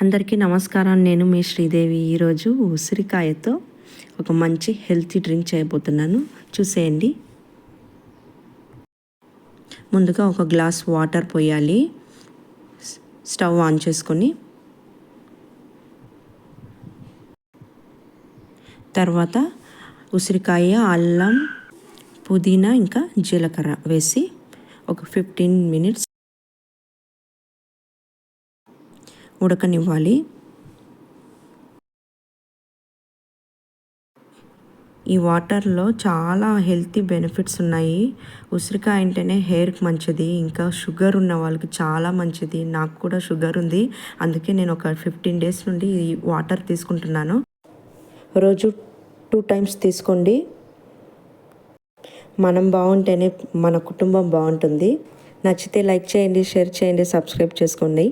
అందరికీ నమస్కారం. నేను మీ శ్రీదేవి. ఈరోజు ఉసిరికాయతో ఒక మంచి హెల్తీ డ్రింక్ చేయబోతున్నాను, చూసేయండి. ముందుగా ఒక గ్లాస్ వాటర్ పోయాలి. స్టవ్ ఆన్ చేసుకొని తర్వాత ఉసిరికాయ, అల్లం, పుదీనా ఇంకా జీలకర్ర వేసి ఒక 15 minutes ఉడకనివ్వాలి. ఈ వాటర్లో చాలా హెల్తీ బెనిఫిట్స్ ఉన్నాయి. ఉసిరికాయ అంటేనే హెయిర్కి మంచిది, ఇంకా షుగర్ ఉన్న వాళ్ళకి చాలా మంచిది. నాకు కూడా షుగర్ ఉంది, అందుకే నేను ఒక 15 days నుండి ఈ వాటర్ తీసుకుంటున్నాను. రోజు 2 times తీసుకోండి. మనం బాగుంటేనే మన కుటుంబం బాగుంటుంది. నచ్చితే లైక్ చేయండి, షేర్ చేయండి, సబ్స్క్రైబ్ చేసుకోండి.